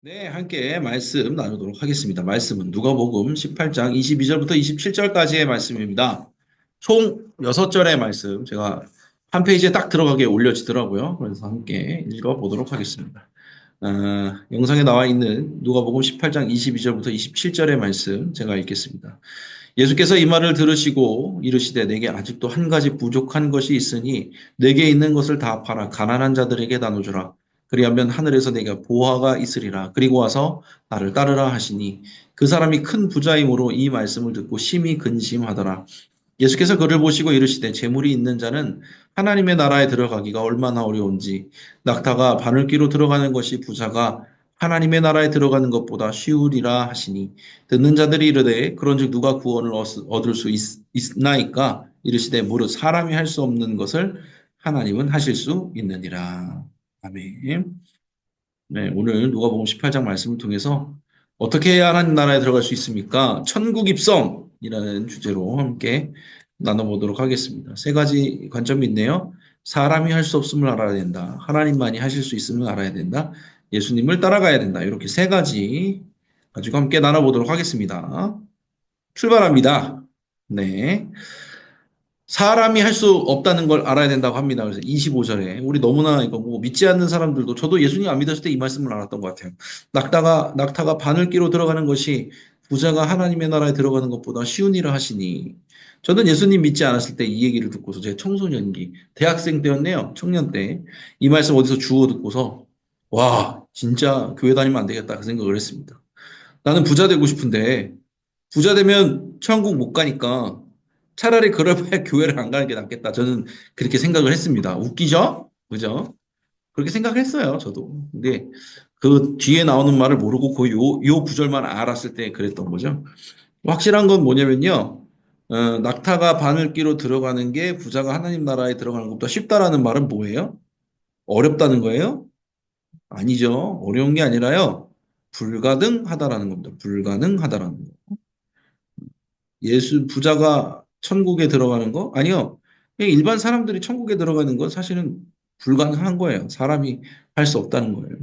네, 함께 말씀 나누도록 하겠습니다. 말씀은 누가복음 18장 22절부터 27절까지의 말씀입니다. 총 6절의 말씀 제가 한 페이지에 딱 들어가게 올려지더라고요. 그래서 함께 읽어보도록 하겠습니다. 영상에 나와 있는 누가복음 18장 22절부터 27절의 말씀 제가 읽겠습니다. 예수께서 이 말을 들으시고 이르시되 내게 아직도 한 가지 부족한 것이 있으니 내게 있는 것을 다 팔아 가난한 자들에게 나눠주라. 그리하면 하늘에서 내가 보화가 있으리라. 그리고 와서 나를 따르라 하시니 그 사람이 큰 부자이므로 이 말씀을 듣고 심히 근심하더라. 예수께서 그를 보시고 이르시되 재물이 있는 자는 하나님의 나라에 들어가기가 얼마나 어려운지 낙타가 바늘귀로 들어가는 것이 부자가 하나님의 나라에 들어가는 것보다 쉬우리라 하시니 듣는 자들이 이르되 그런즉 누가 구원을 얻을 수 있나이까 이르시되 무릇 사람이 할 수 없는 것을 하나님은 하실 수 있느니라. 아멘. 네, 오늘 누가복음 18장 말씀을 통해서 어떻게 해야 하나님 나라에 들어갈 수 있습니까? 천국 입성이라는 주제로 함께 나눠보도록 하겠습니다. 세 가지 관점이 있네요. 사람이 할 수 없음을 알아야 된다. 하나님만이 하실 수 있음을 알아야 된다. 예수님을 따라가야 된다. 이렇게 세 가지 가지고 함께 나눠보도록 하겠습니다. 출발합니다. 네. 사람이 할 수 없다는 걸 알아야 된다고 합니다. 그래서 25절에 우리 너무나 이거 뭐 믿지 않는 사람들도 저도 예수님 안 믿었을 때 이 말씀을 알았던 것 같아요. 낙타가 바늘귀로 들어가는 것이 부자가 하나님의 나라에 들어가는 것보다 쉬운 일을 하시니 저는 예수님 믿지 않았을 때 이 얘기를 듣고서 제 청소년기 대학생 때였네요. 청년 때 이 말씀 어디서 주워 듣고서 와 진짜 교회 다니면 안 되겠다 그 생각을 했습니다. 나는 부자 되고 싶은데 부자 되면 천국 못 가니까 차라리 그럴 바에 교회를 안 가는 게 낫겠다. 저는 그렇게 생각을 했습니다. 웃기죠? 그죠? 그렇게 생각했어요, 저도. 근데 그 뒤에 나오는 말을 모르고 그 요 구절만 알았을 때 그랬던 거죠. 확실한 건 뭐냐면요. 낙타가 바늘귀로 들어가는 게 부자가 하나님 나라에 들어가는 것보다 쉽다라는 말은 뭐예요? 어렵다는 거예요? 아니죠. 어려운 게 아니라요. 불가능하다라는 겁니다. 불가능하다라는 거. 부자가 천국에 들어가는 거? 아니요. 그냥 일반 사람들이 천국에 들어가는 건 사실은 불가능한 거예요. 사람이 할 수 없다는 거예요.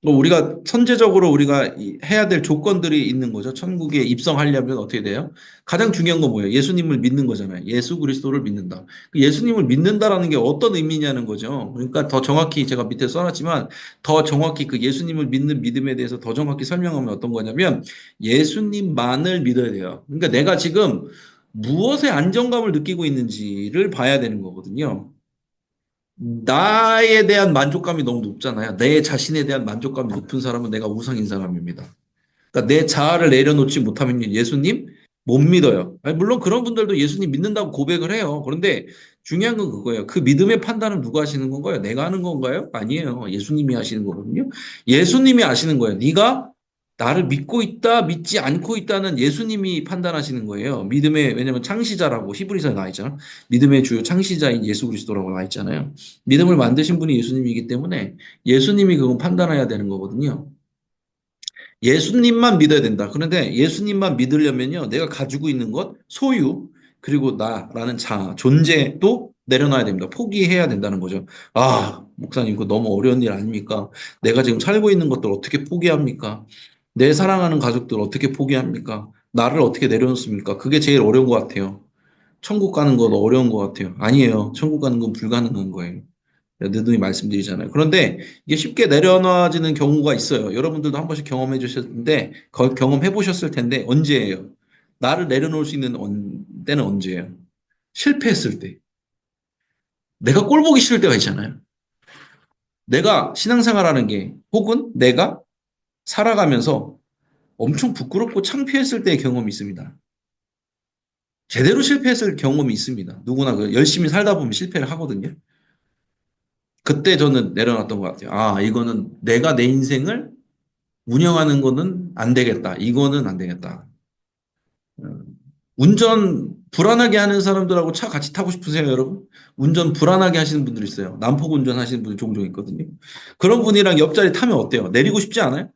뭐 우리가 선제적으로 우리가 해야 될 조건들이 있는 거죠. 천국에 입성하려면 어떻게 돼요? 가장 중요한 건 뭐예요? 예수님을 믿는 거잖아요. 예수 그리스도를 믿는다. 그 예수님을 믿는다라는 게 어떤 의미냐는 거죠. 그러니까 더 정확히 제가 밑에 써놨지만 더 정확히 그 예수님을 믿는 믿음에 대해서 더 정확히 설명하면 어떤 거냐면 예수님만을 믿어야 돼요. 그러니까 내가 지금 무엇에 안정감을 느끼고 있는지를 봐야 되는 거거든요. 나에 대한 만족감이 너무 높잖아요. 내 자신에 대한 만족감이 높은 사람은 내가 우상인 사람입니다. 그러니까 내 자아를 내려놓지 못하면 예수님 못 믿어요. 아니, 물론 그런 분들도 예수님 믿는다고 고백을 해요. 그런데 중요한 건 그거예요. 그 믿음의 판단은 누가 하시는 건가요? 내가 하는 건가요? 아니에요. 예수님이 하시는 거거든요. 예수님이 아시는 거예요. 네가 나를 믿고 있다, 믿지 않고 있다는 예수님이 판단하시는 거예요. 왜냐면 창시자라고 히브리서에 나와 있잖아. 믿음의 주요 창시자인 예수 그리스도라고 나와 있잖아요. 믿음을 만드신 분이 예수님이기 때문에 예수님이 그건 판단해야 되는 거거든요. 예수님만 믿어야 된다. 그런데 예수님만 믿으려면요, 내가 가지고 있는 것, 소유, 그리고 나라는 존재도 내려놔야 됩니다. 포기해야 된다는 거죠. 아, 목사님, 그거 너무 어려운 일 아닙니까? 내가 지금 살고 있는 것들 어떻게 포기합니까? 내 사랑하는 가족들 어떻게 포기합니까? 나를 어떻게 내려놓습니까? 그게 제일 어려운 것 같아요. 천국 가는 건 어려운 것 같아요. 아니에요. 천국 가는 건 불가능한 거예요. 느누이 말씀드리잖아요. 그런데 이게 쉽게 내려놔지는 경우가 있어요. 여러분들도 한 번씩 경험해 주셨을 텐데, 경험해 보셨을 텐데, 언제예요? 나를 내려놓을 수 있는 때는 언제예요? 실패했을 때. 내가 꼴 보기 싫을 때가 있잖아요. 내가 신앙생활하는 게, 혹은 내가 살아가면서 엄청 부끄럽고 창피했을 때의 경험이 있습니다. 제대로 실패했을 경험이 있습니다. 누구나 열심히 살다 보면 실패를 하거든요. 그때 저는 내려놨던 것 같아요. 아, 이거는 내가 내 인생을 운영하는 거는 안 되겠다. 이거는 안 되겠다. 어, 운전 불안하게 하는 사람들하고 차 같이 타고 싶으세요, 여러분? 운전 불안하게 하시는 분들 있어요. 난폭 운전하시는 분이 종종 있거든요. 그런 분이랑 옆자리 타면 어때요? 내리고 싶지 않아요?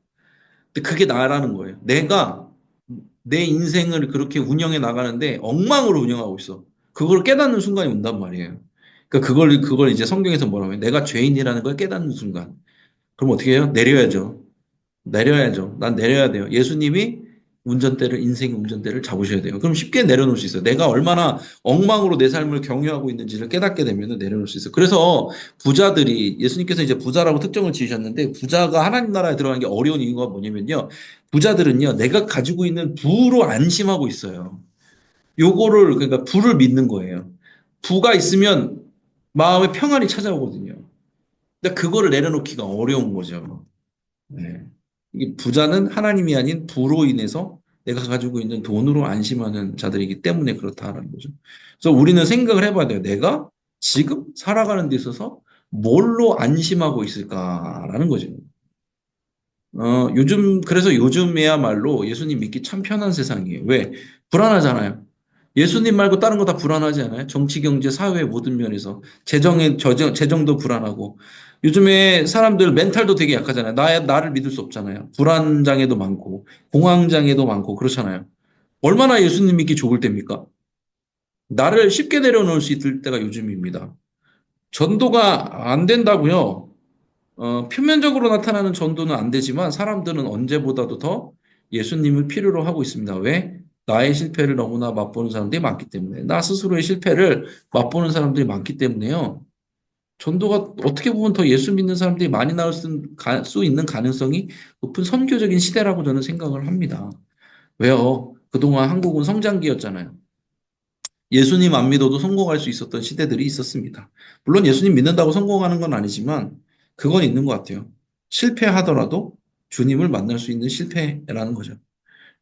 근데 그게 나라는 거예요. 내가 내 인생을 그렇게 운영해 나가는데 엉망으로 운영하고 있어. 그걸 깨닫는 순간이 온단 말이에요. 그러니까 그걸 이제 성경에서 뭐라고 해요? 내가 죄인이라는 걸 깨닫는 순간. 그럼 어떻게 해요? 내려야죠. 내려야죠. 난 내려야 돼요. 예수님이 운전대를, 인생의 운전대를 잡으셔야 돼요. 그럼 쉽게 내려놓을 수 있어요. 내가 얼마나 엉망으로 내 삶을 경유하고 있는지를 깨닫게 되면 내려놓을 수 있어요. 그래서 부자들이, 예수님께서 이제 부자라고 특정을 지으셨는데, 부자가 하나님 나라에 들어가는 게 어려운 이유가 뭐냐면요. 부자들은요, 내가 가지고 있는 부로 안심하고 있어요. 요거를, 그러니까 부를 믿는 거예요. 부가 있으면 마음의 평안이 찾아오거든요. 근데 그거를 내려놓기가 어려운 거죠. 네. 이게 부자는 하나님이 아닌 부로 인해서 내가 가지고 있는 돈으로 안심하는 자들이기 때문에 그렇다는 거죠. 그래서 우리는 생각을 해봐야 돼요. 내가 지금 살아가는 데 있어서 뭘로 안심하고 있을까라는 거죠. 그래서 요즘에야말로 예수님 믿기 참 편한 세상이에요. 왜? 불안하잖아요. 예수님 말고 다른 거 다 불안하지 않아요? 정치, 경제, 사회 모든 면에서. 재정도 불안하고. 요즘에 사람들 멘탈도 되게 약하잖아요. 나를 믿을 수 없잖아요. 불안장애도 많고, 공황장애도 많고, 그렇잖아요. 얼마나 예수님 믿기 좋을 때입니까? 나를 쉽게 내려놓을 수 있을 때가 요즘입니다. 전도가 안 된다고요? 표면적으로 나타나는 전도는 안 되지만 사람들은 언제보다도 더 예수님을 필요로 하고 있습니다. 왜? 나의 실패를 너무나 맛보는 사람들이 많기 때문에. 나 스스로의 실패를 맛보는 사람들이 많기 때문에요. 전도가 어떻게 보면 더 예수 믿는 사람들이 많이 나올 수 있는 가능성이 높은 선교적인 시대라고 저는 생각을 합니다. 왜요? 그동안 한국은 성장기였잖아요. 예수님 안 믿어도 성공할 수 있었던 시대들이 있었습니다. 물론 예수님 믿는다고 성공하는 건 아니지만 그건 있는 것 같아요. 실패하더라도 주님을 만날 수 있는 실패라는 거죠.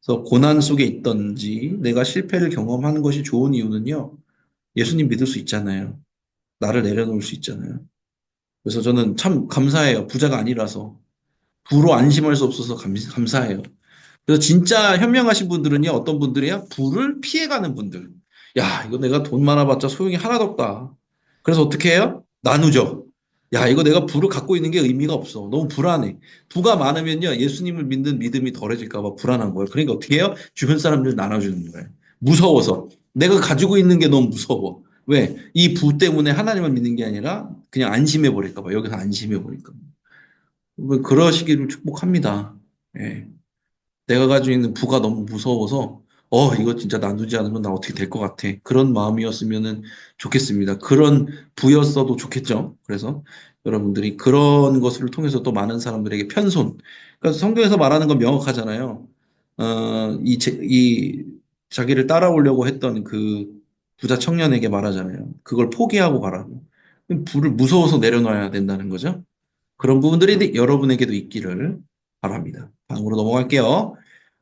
그래서 고난 속에 있던지 내가 실패를 경험하는 것이 좋은 이유는요. 예수님 믿을 수 있잖아요. 나를 내려놓을 수 있잖아요. 그래서 저는 참 감사해요. 부자가 아니라서. 부로 안심할 수 없어서 감사해요. 그래서 진짜 현명하신 분들은요, 어떤 분들이야? 부를 피해가는 분들. 야, 이거 내가 돈 많아봤자 소용이 하나도 없다. 그래서 어떻게 해요? 나누죠. 야, 이거 내가 부를 갖고 있는 게 의미가 없어. 너무 불안해. 부가 많으면요, 예수님을 믿는 믿음이 덜해질까봐 불안한 거예요. 그러니까 어떻게 해요? 주변 사람들 나눠주는 거예요. 무서워서. 내가 가지고 있는 게 너무 무서워. 왜? 이 부 때문에 하나님을 믿는 게 아니라 그냥 안심해버릴까봐. 여기서 안심해버릴까 봐. 그러시기를 축복합니다. 예. 내가 가지고 있는 부가 너무 무서워서 이거 진짜 나누지 않으면 나 어떻게 될 것 같아. 그런 마음이었으면 좋겠습니다. 그런 부였어도 좋겠죠. 그래서 여러분들이 그런 것을 통해서 또 많은 사람들에게 편손. 그러니까 성경에서 말하는 건 명확하잖아요. 이 자기를 따라오려고 했던 그 부자 청년에게 말하잖아요. 그걸 포기하고 가라고. 부를 무서워서 내려놔야 된다는 거죠. 그런 부분들이 여러분에게도 있기를 바랍니다. 다음으로 넘어갈게요.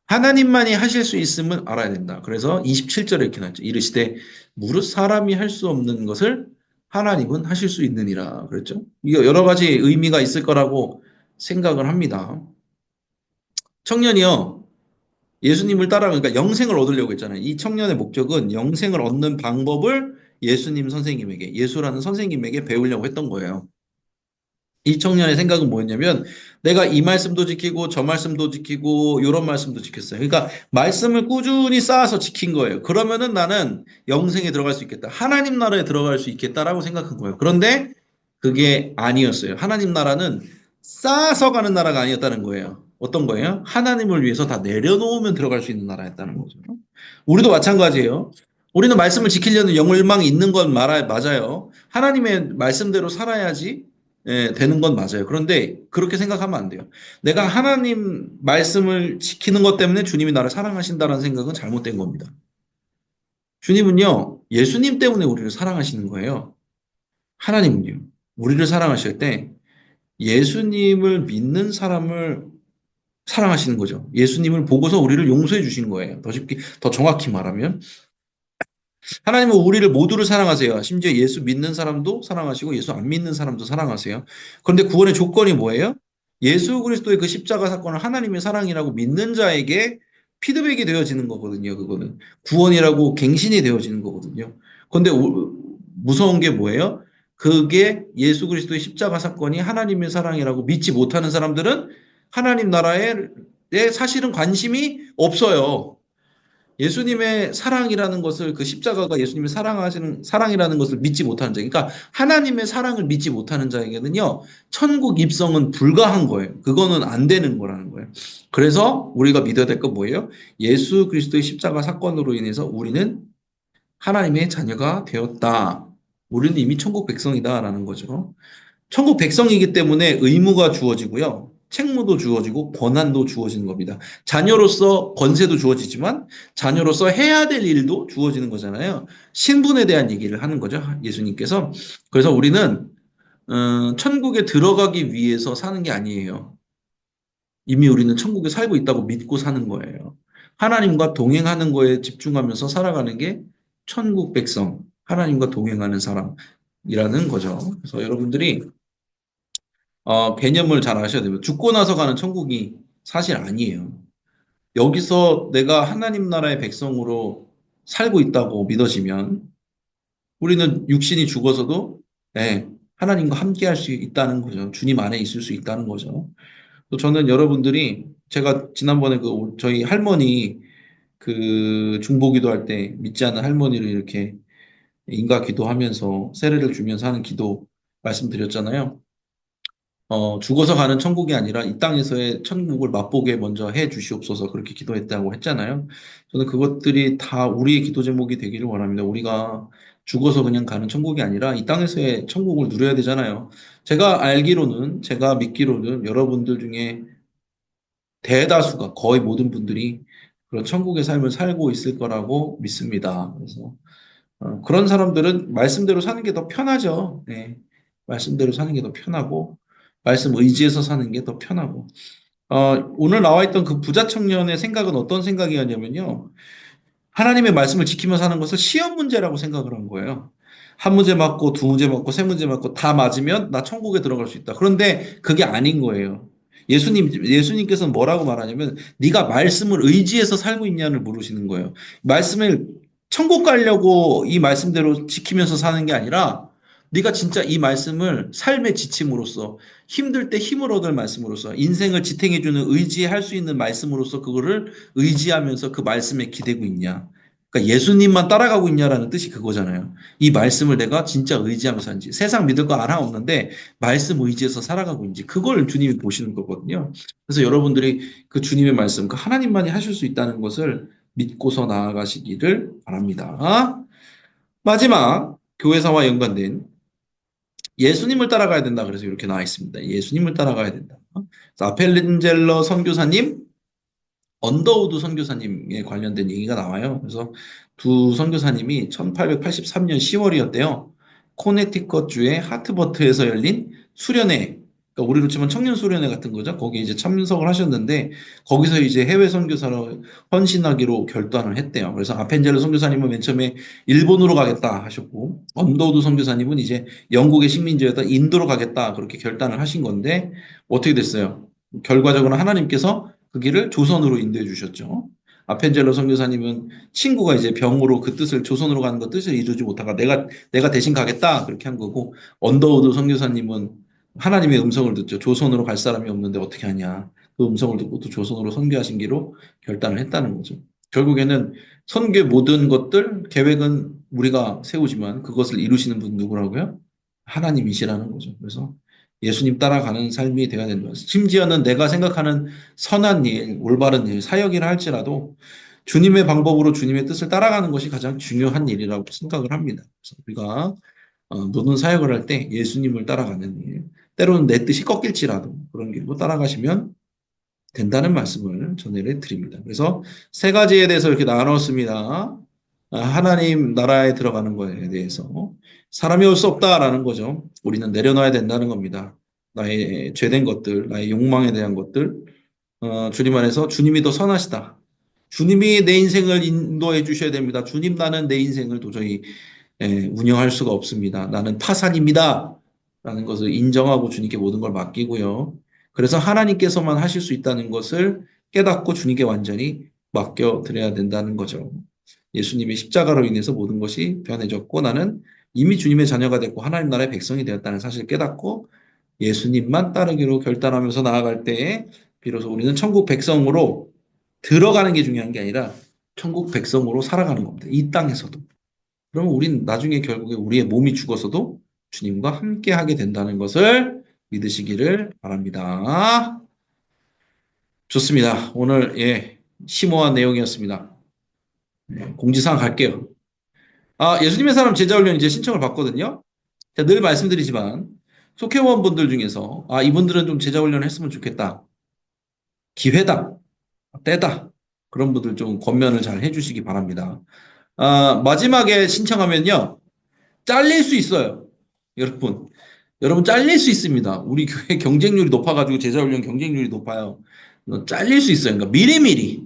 하나님만이 하실 수 있음을 알아야 된다. 그래서 27절에 이렇게 나왔죠. 이르시되 무릇 사람이 할 수 없는 것을 하나님은 하실 수 있느니라. 그랬죠. 이거 여러 가지 의미가 있을 거라고 생각을 합니다. 청년이요. 예수님을 그러니까 영생을 얻으려고 했잖아요. 이 청년의 목적은 영생을 얻는 방법을 예수님 선생님에게, 예수라는 선생님에게 배우려고 했던 거예요. 이 청년의 생각은 뭐였냐면 내가 이 말씀도 지키고 저 말씀도 지키고 이런 말씀도 지켰어요. 그러니까 말씀을 꾸준히 쌓아서 지킨 거예요. 그러면은 나는 영생에 들어갈 수 있겠다. 하나님 나라에 들어갈 수 있겠다라고 생각한 거예요. 그런데 그게 아니었어요. 하나님 나라는 쌓아서 가는 나라가 아니었다는 거예요. 어떤 거예요? 하나님을 위해서 다 내려놓으면 들어갈 수 있는 나라였다는 거죠. 우리도 마찬가지예요. 우리는 말씀을 지키려는 열망이 있는 건 맞아요. 하나님의 말씀대로 살아야지 되는 건 맞아요. 그런데 그렇게 생각하면 안 돼요. 내가 하나님 말씀을 지키는 것 때문에 주님이 나를 사랑하신다는 생각은 잘못된 겁니다. 주님은요, 예수님 때문에 우리를 사랑하시는 거예요. 하나님은요, 우리를 사랑하실 때 예수님을 믿는 사람을 사랑하시는 거죠. 예수님을 보고서 우리를 용서해 주신 거예요. 더 정확히 말하면. 하나님은 우리를 모두를 사랑하세요. 심지어 예수 믿는 사람도 사랑하시고 예수 안 믿는 사람도 사랑하세요. 그런데 구원의 조건이 뭐예요? 예수 그리스도의 그 십자가 사건을 하나님의 사랑이라고 믿는 자에게 피드백이 되어지는 거거든요. 그거는 구원이라고 갱신이 되어지는 거거든요. 그런데 무서운 게 뭐예요? 그게 예수 그리스도의 십자가 사건이 하나님의 사랑이라고 믿지 못하는 사람들은 하나님 나라에 사실은 관심이 없어요. 예수님의 사랑이라는 것을 그 십자가가 예수님의 사랑하시는 사랑이라는 것을 믿지 못하는 자, 그러니까 하나님의 사랑을 믿지 못하는 자에게는요, 천국 입성은 불가한 거예요. 그거는 안 되는 거라는 거예요. 그래서 우리가 믿어야 될 건 뭐예요? 예수 그리스도의 십자가 사건으로 인해서 우리는 하나님의 자녀가 되었다. 우리는 이미 천국 백성이다라는 거죠. 천국 백성이기 때문에 의무가 주어지고요. 책무도 주어지고 권한도 주어지는 겁니다. 자녀로서 권세도 주어지지만 자녀로서 해야 될 일도 주어지는 거잖아요. 신분에 대한 얘기를 하는 거죠. 예수님께서. 그래서 우리는 천국에 들어가기 위해서 사는 게 아니에요. 이미 우리는 천국에 살고 있다고 믿고 사는 거예요. 하나님과 동행하는 거에 집중하면서 살아가는 게 천국 백성, 하나님과 동행하는 사람이라는 거죠. 그래서 여러분들이 개념을 잘 아셔야 됩니다. 죽고 나서 가는 천국이 사실 아니에요. 여기서 내가 하나님 나라의 백성으로 살고 있다고 믿어지면 우리는 육신이 죽어서도 네, 하나님과 함께 할 수 있다는 거죠. 주님 안에 있을 수 있다는 거죠. 또 저는 여러분들이 제가 지난번에 그 저희 할머니 그 중보기도 할 때 믿지 않는 할머니를 이렇게 인가 기도하면서 세례를 주면서 하는 기도 말씀드렸잖아요. 죽어서 가는 천국이 아니라 이 땅에서의 천국을 맛보게 먼저 해 주시옵소서 그렇게 기도했다고 했잖아요. 저는 그것들이 다 우리의 기도 제목이 되기를 원합니다. 우리가 죽어서 그냥 가는 천국이 아니라 이 땅에서의 천국을 누려야 되잖아요. 제가 알기로는, 제가 믿기로는 여러분들 중에 대다수가 거의 모든 분들이 그런 천국의 삶을 살고 있을 거라고 믿습니다. 그래서 그런 사람들은 말씀대로 사는 게 더 편하죠. 네. 말씀대로 사는 게 더 편하고, 말씀 의지해서 사는 게 더 편하고. 오늘 나와 있던 그 부자 청년의 생각은 어떤 생각이었냐면요. 하나님의 말씀을 지키며 사는 것을 시험 문제라고 생각을 한 거예요. 한 문제 맞고, 두 문제 맞고, 세 문제 맞고, 다 맞으면 나 천국에 들어갈 수 있다. 그런데 그게 아닌 거예요. 예수님께서는 뭐라고 말하냐면, 네가 말씀을 의지해서 살고 있냐를 물으시는 거예요. 말씀을 천국 가려고 이 말씀대로 지키면서 사는 게 아니라, 네가 진짜 이 말씀을 삶의 지침으로써, 힘들 때 힘을 얻을 말씀으로써, 인생을 지탱해주는 의지할 수 있는 말씀으로써 그거를 의지하면서 그 말씀에 기대고 있냐. 그러니까 예수님만 따라가고 있냐라는 뜻이 그거잖아요. 이 말씀을 내가 진짜 의지하면서 사는지. 세상 믿을 거 하나 없는데 말씀 의지해서 살아가고 있는지. 그걸 주님이 보시는 거거든요. 그래서 여러분들이 그 주님의 말씀, 그 하나님만이 하실 수 있다는 것을 믿고서 나아가시기를 바랍니다. 마지막 교회사와 연관된 예수님을 따라가야 된다. 그래서 이렇게 나와 있습니다. 예수님을 따라가야 된다. 아펠린젤러 선교사님, 언더우드 선교사님에 관련된 얘기가 나와요. 그래서 두 선교사님이 1883년 10월이었대요. 코네티컷주의 하트버트에서 열린 수련회, 그러니까 우리로 치면 청년 수련회 같은 거죠. 거기에 이제 참석을 하셨는데 거기서 이제 해외 선교사로 헌신하기로 결단을 했대요. 그래서 아펜젤로 선교사님은 맨 처음에 일본으로 가겠다 하셨고 언더우드 선교사님은 이제 영국의 식민지였던 인도로 가겠다 그렇게 결단을 하신 건데 어떻게 됐어요? 결과적으로 하나님께서 그 길을 조선으로 인도해 주셨죠. 아펜젤로 선교사님은 친구가 이제 병으로 그 뜻을 조선으로 가는 것 뜻을 이루지 못하가 내가 대신 가겠다 그렇게 한 거고 언더우드 선교사님은 하나님의 음성을 듣죠. 조선으로 갈 사람이 없는데 어떻게 하냐. 그 음성을 듣고 또 조선으로 선교하신 기로 결단을 했다는 거죠. 결국에는 선교의 모든 것들 계획은 우리가 세우지만 그것을 이루시는 분 누구라고요? 하나님이시라는 거죠. 그래서 예수님 따라가는 삶이 되어야 된다. 심지어는 내가 생각하는 선한 일, 올바른 일, 사역이라 할지라도 주님의 방법으로 주님의 뜻을 따라가는 것이 가장 중요한 일이라고 생각을 합니다. 그래서 우리가 모든 사역을 할 때 예수님을 따라가는 일, 때로는 내 뜻이 꺾일지라도 그런 길로 따라가시면 된다는 말씀을 전해 드립니다. 그래서 세 가지에 대해서 이렇게 나눴습니다. 하나님 나라에 들어가는 거에 대해서 사람이 올 수 없다라는 거죠. 우리는 내려놔야 된다는 겁니다. 나의 죄된 것들, 나의 욕망에 대한 것들, 주님 안에서 주님이 더 선하시다. 주님이 내 인생을 인도해 주셔야 됩니다. 주님 나는 내 인생을 도저히 운영할 수가 없습니다. 나는 파산입니다. 라는 것을 인정하고 주님께 모든 걸 맡기고요. 그래서 하나님께서만 하실 수 있다는 것을 깨닫고 주님께 완전히 맡겨드려야 된다는 거죠. 예수님의 십자가로 인해서 모든 것이 변해졌고 나는 이미 주님의 자녀가 됐고 하나님 나라의 백성이 되었다는 사실을 깨닫고 예수님만 따르기로 결단하면서 나아갈 때에 비로소 우리는 천국 백성으로 들어가는 게 중요한 게 아니라 천국 백성으로 살아가는 겁니다. 이 땅에서도. 그러면 우린 나중에 결국에 우리의 몸이 죽어서도 주님과 함께 하게 된다는 것을 믿으시기를 바랍니다. 좋습니다. 오늘 심오한 내용이었습니다. 공지사항 갈게요. 예수님의 사람 제자훈련 이제 신청을 받거든요. 제가 늘 말씀드리지만 속회원분들 중에서 이분들은 좀 제자훈련을 했으면 좋겠다. 기회다. 때다. 그런 분들 좀 권면을 잘 해주시기 바랍니다. 마지막에 신청하면요. 잘릴 수 있어요. 여러분 잘릴 수 있습니다. 우리 교회 경쟁률이 높아가지고 제자훈련 경쟁률이 높아요. 잘릴 수 있어요. 그러니까 미리미리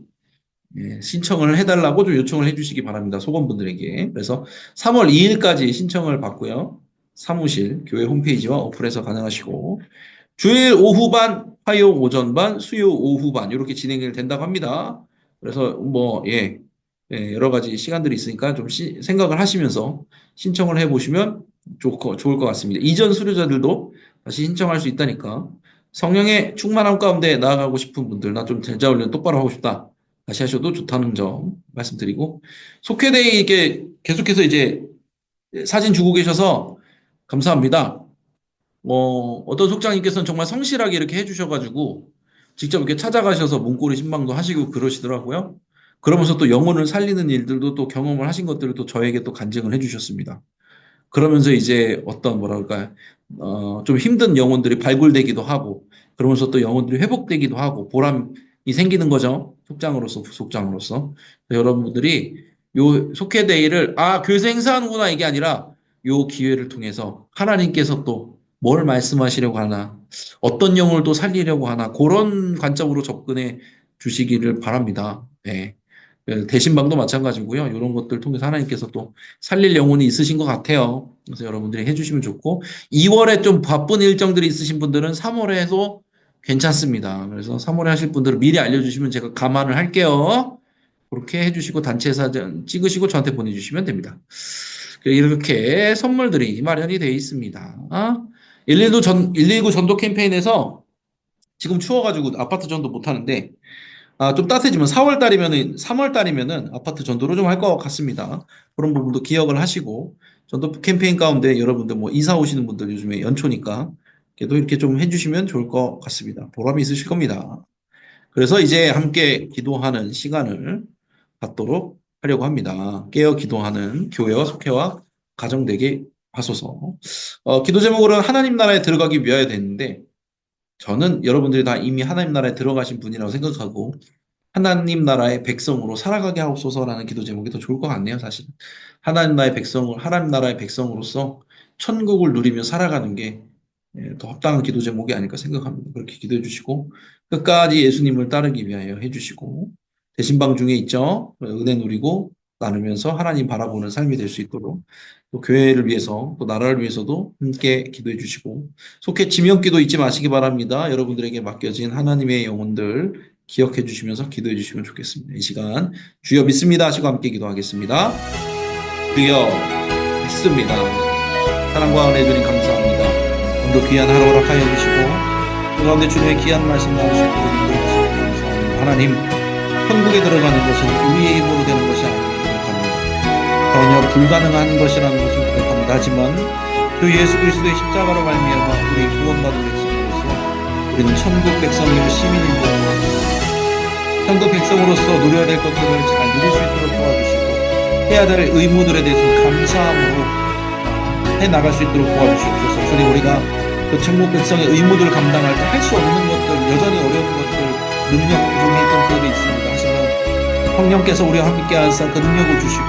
신청을 해달라고 좀 요청을 해주시기 바랍니다. 소건분들에게. 그래서 3월 2일까지 신청을 받고요. 사무실, 교회 홈페이지와 어플에서 가능하시고 주일 오후반, 화요 오전반, 수요 오후반 이렇게 진행이 된다고 합니다. 그래서 여러 가지 시간들이 있으니까 좀 생각을 하시면서 신청을 해보시면 좋을 것 같습니다. 이전 수료자들도 다시 신청할 수 있다니까 성령의 충만함 가운데 나아가고 싶은 분들, 나 좀 제자훈련 똑바로 하고 싶다. 다시 하셔도 좋다는 점 말씀드리고 속회대에 이렇게 계속해서 이제 사진 주고 계셔서 감사합니다. 어떤 속장님께서는 정말 성실하게 이렇게 해주셔가지고 직접 이렇게 찾아가셔서 문고리 신방도 하시고 그러시더라고요. 그러면서 또 영혼을 살리는 일들도 또 경험을 하신 것들을 또 저에게 또 간증을 해주셨습니다. 그러면서 이제 어떤 좀 힘든 영혼들이 발굴되기도 하고 그러면서 또 영혼들이 회복되기도 하고 보람이 생기는 거죠. 속장으로서 부속장으로서. 여러분들이 요 속회데이를 교회에서 행사하는구나 이게 아니라 요 기회를 통해서 하나님께서 또 뭘 말씀하시려고 하나 어떤 영혼을 또 살리려고 하나 그런 관점으로 접근해 주시기를 바랍니다. 네. 대신방도 마찬가지고요. 이런 것들 통해서 하나님께서 또 살릴 영혼이 있으신 것 같아요. 그래서 여러분들이 해주시면 좋고 2월에 좀 바쁜 일정들이 있으신 분들은 3월에 해도 괜찮습니다. 그래서 3월에 하실 분들은 미리 알려주시면 제가 감안을 할게요. 그렇게 해주시고 단체 사진 찍으시고 저한테 보내주시면 됩니다. 이렇게 선물들이 마련이 되어 있습니다. 119 전도 캠페인에서 지금 추워가지고 아파트 전도 못하는데 좀 따뜻해지면 3월달이면은 아파트 전도를 좀 할 것 같습니다. 그런 부분도 기억을 하시고 전도 캠페인 가운데 여러분들 이사 오시는 분들 요즘에 연초니까 그래도 이렇게 좀 해주시면 좋을 것 같습니다. 보람이 있으실 겁니다. 그래서 이제 함께 기도하는 시간을 갖도록 하려고 합니다. 깨어 기도하는 교회와 속회와 가정되게 하소서. 기도 제목으로는 하나님 나라에 들어가기 위하여 되는데 저는 여러분들이 다 이미 하나님 나라에 들어가신 분이라고 생각하고 하나님 나라의 백성으로 살아가게 하옵소서라는 기도 제목이 더 좋을 것 같네요, 사실. 하나님 나라의 백성으로서 천국을 누리며 살아가는 게 더 합당한 기도 제목이 아닐까 생각합니다. 그렇게 기도해 주시고 끝까지 예수님을 따르기 위하여 해주시고 대신방 중에 있죠. 은혜 누리고 나누면서 하나님 바라보는 삶이 될 수 있도록 또 교회를 위해서 또 나라를 위해서도 함께 기도해 주시고 속해 지명기도 잊지 마시기 바랍니다. 여러분들에게 맡겨진 하나님의 영혼들 기억해 주시면서 기도해 주시면 좋겠습니다. 이 시간 주여 믿습니다 하시고 함께 기도하겠습니다. 주여 믿습니다. 사랑과 은혜 주님 감사합니다. 오늘도 귀한 하루 허락하여 주시고 그 가운데 주님의 귀한 말씀 나누시고 인도해 주시고 감사합니다. 하나님 천국에 들어가는 것은 우리의 힘으로 되는 것이 아니고 전혀 불가능한 것이라는 것을 고백합니다. 하지만 그 예수 그리스도의 십자가로 말미암아 우리 구원받은 백성으로서 우리는 천국 백성이요 시민인 줄 알고 천국 백성으로서 누려야 될 것들을 잘 누릴 수 있도록 도와주시고 해야 될 의무들에 대해서 감사함으로 해나갈 수 있도록 도와주시옵소서. 주님 우리가 그 천국 백성의 의무들을 감당할 때 할 수 없는 것들 여전히 어려운 것들 능력 부족해 있던 때도 있습니다. 하지만 성령께서 우리와 함께 하사 그 능력을 주시고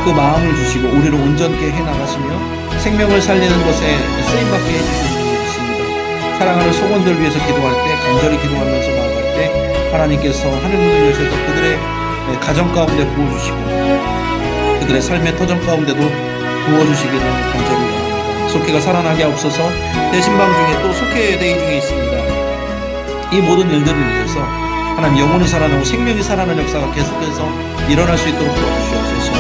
그 마음을 주시고 우리를 온전케 해나가시며 생명을 살리는 것에 쓰임받게 해주시는 분이 있습니다. 사랑하는 소원들 위해서 기도할 때 간절히 기도하면서 나아갈 때 하나님께서 하늘문을 여셔서 그들의 가정 가운데 부어주시고 그들의 삶의 터전 가운데도 부어주시기를 간절히 원합니다. 속회가 살아나게 하옵소서. 대신방 중에 또 속회대회 중에 있습니다. 이 모든 일들을 위해서 하나님 영혼이 살아나고 생명이 살아나는 역사가 계속해서 일어날 수 있도록 도와주시옵소서.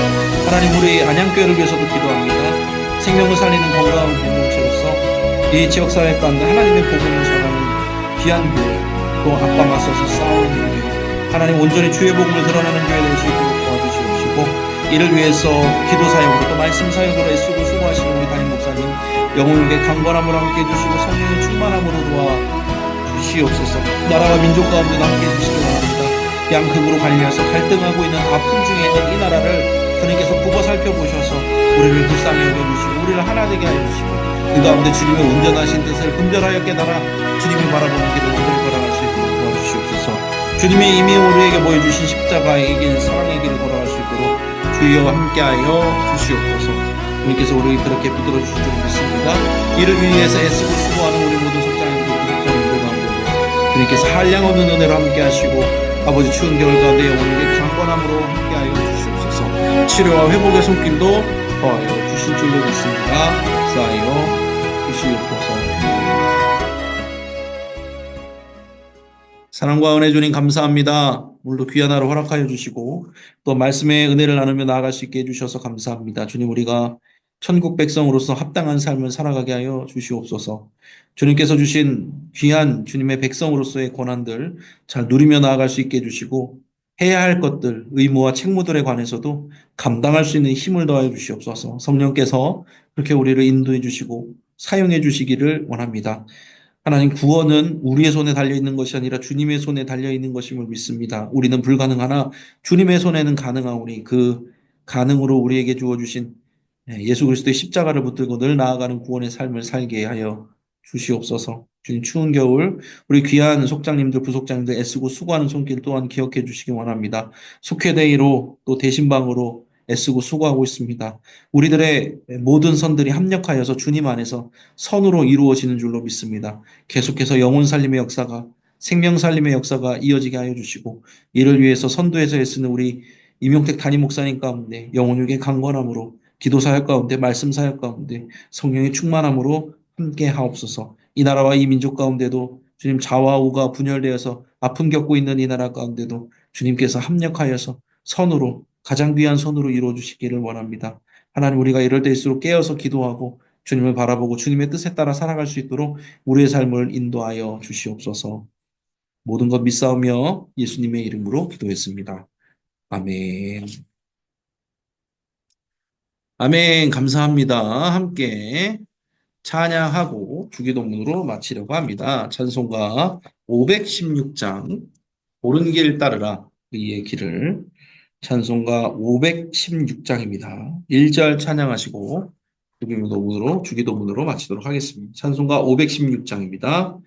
하나님 우리 안양교회를 위해서도 기도합니다. 생명을 살리는 건강한 공동체로서 이 지역사회 가운데 하나님의 복음을 전하는 귀한 교회 또 앞방아서서 싸우는 교회 하나님 온전히 주의 복음을 드러내는 교회 될 수 있도록 도와주시옵소서. 주시옵시고 이를 위해서 기도 사역으로 또 말씀 사역으로 애쓰고 수고하시는 우리 담임 목사님 영혼에게 강건함으로 함께 해주시고 성령의 충만함으로 도와주시옵소서. 나라와 민족 가운데도 함께 해주시기 바랍니다. 양극으로 갈려서 갈등하고 있는 아픔 중에 있는 이 나라를 주님께서 굽어 살펴보셔서 우리를 불쌍히 여겨주시고 우리를 하나 되게 하여 주시고 그 가운데 주님의 온전하신 뜻을 분별하여 깨달아 주님이 바라보는 길을 오늘 걸어갈 수 있도록 도와주시옵소서. 주님이 이미 우리에게 보여주신 십자가의 길 사랑의 길을 걸어갈 수 있도록 주여 함께하여 주시옵소서. 주님께서 우리를 그렇게 붙들어 주실 줄 믿습니다. 이를 위해서 애쓰고 수고하는 우리 모든 속장님들 구속자님들 가운데도 주님께서 한량없는 은혜로 함께하시고 아버지 추운 겨울 가운데 영혼에게 강건함으로 함께하여 주시옵소서. 치료와 회복의 손길도 더하여 주실 줄로 믿습니다. 쌓여 주시옵소서. 사랑과 은혜 주님 감사합니다. 오늘도 귀한 하루 허락하여 주시고 또 말씀의 은혜를 나누며 나아갈 수 있게 해주셔서 감사합니다. 주님 우리가 천국 백성으로서 합당한 삶을 살아가게 하여 주시옵소서. 주님께서 주신 귀한 주님의 백성으로서의 권한들 잘 누리며 나아갈 수 있게 해주시고 해야 할 것들, 의무와 책무들에 관해서도 감당할 수 있는 힘을 더하여 주시옵소서. 성령께서 그렇게 우리를 인도해 주시고 사용해 주시기를 원합니다. 하나님 구원은 우리의 손에 달려있는 것이 아니라 주님의 손에 달려있는 것임을 믿습니다. 우리는 불가능하나 주님의 손에는 가능하오니 그 가능으로 우리에게 주어주신 예수 그리스도의 십자가를 붙들고 늘 나아가는 구원의 삶을 살게 하여 주시옵소서. 주님 추운 겨울 우리 귀한 속장님들 부속장님들 애쓰고 수고하는 손길 또한 기억해 주시기 원합니다. 속회대의로 또 대신방으로 애쓰고 수고하고 있습니다. 우리들의 모든 선들이 합력하여서 주님 안에서 선으로 이루어지는 줄로 믿습니다. 계속해서 영혼 살림의 역사가 생명 살림의 역사가 이어지게 하여 주시고 이를 위해서 선두에서 애쓰는 우리 임용택 담임 목사님 가운데 영혼에게 강건함으로 기도 사역 가운데 말씀 사역 가운데 성령의 충만함으로 함께 하옵소서. 이 나라와 이 민족 가운데도 주님 좌와우가 분열되어서 아픔 겪고 있는 이 나라 가운데도 주님께서 합력하여서 선으로 가장 귀한 선으로 이루어 주시기를 원합니다. 하나님 우리가 이럴 때일수록 깨어서 기도하고 주님을 바라보고 주님의 뜻에 따라 살아갈 수 있도록 우리의 삶을 인도하여 주시옵소서. 모든 것 믿사오며 예수님의 이름으로 기도했습니다. 아멘. 아멘. 감사합니다. 함께 찬양하고 주기도문으로 마치려고 합니다. 찬송가 516장 옳은 길 따르라 의의 길을 찬송가 516장입니다. 1절 찬양하시고 주기도문으로 마치도록 하겠습니다. 찬송가 516장입니다.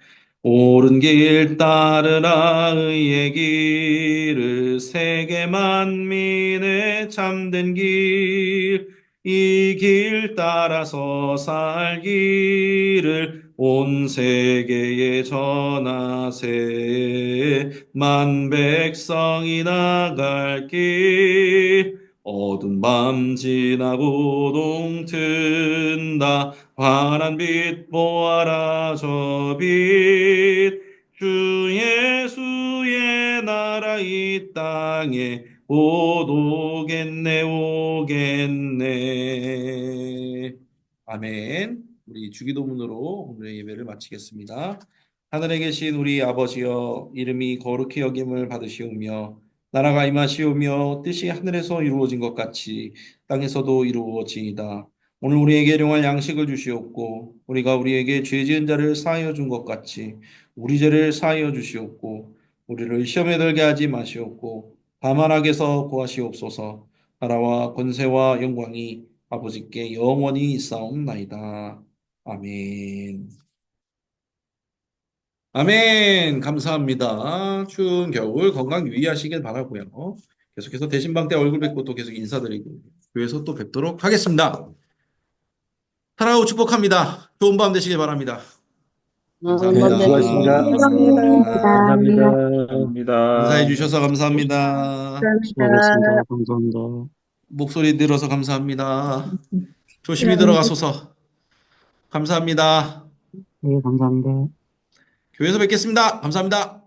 옳은 길 따르라 의의 길을 세계 만민의 참된 길 이 길 따라서 살기를 온 세계에 전하세 만 백성이 나갈 길 어두운 밤 지나고 동튼다 환한 빛 보아라 저 빛 주 예수의 나라 이 땅에 곧 오겠네 오겠네. 아멘. 우리 주기도문으로 오늘의 예배를 마치겠습니다. 하늘에 계신 우리 아버지여 이름이 거룩히 여김을 받으시오며 나라가 임하시오며 뜻이 하늘에서 이루어진 것 같이 땅에서도 이루어지이다. 오늘 우리에게 일용할 양식을 주시옵고 우리가 우리에게 죄 지은 자를 사하여 준 것 같이 우리 죄를 사하여 주시옵고 우리를 시험에 들게 하지 마시옵고 다만 악에서 구하시옵소서. 나라와 권세와 영광이 아버지께 영원히 있사옵나이다. 아멘. 아멘. 감사합니다. 추운 겨울 건강 유의하시길 바라고요. 계속해서 대신방 때 얼굴 뵙고 또 계속 인사드리고 교회에서 또 뵙도록 하겠습니다. 사랑하고 축복합니다. 좋은 밤 되시길 바랍니다. 감사합니다. 수고하셨습니다. 감사합니다. 인사해 주셔서 감사합니다. 수고하셨습니다. 감사합니다. 목소리 들어서 감사합니다. 조심히 들어가소서. 감사합니다. 네, 감사합니다. 교회에서 뵙겠습니다. 감사합니다.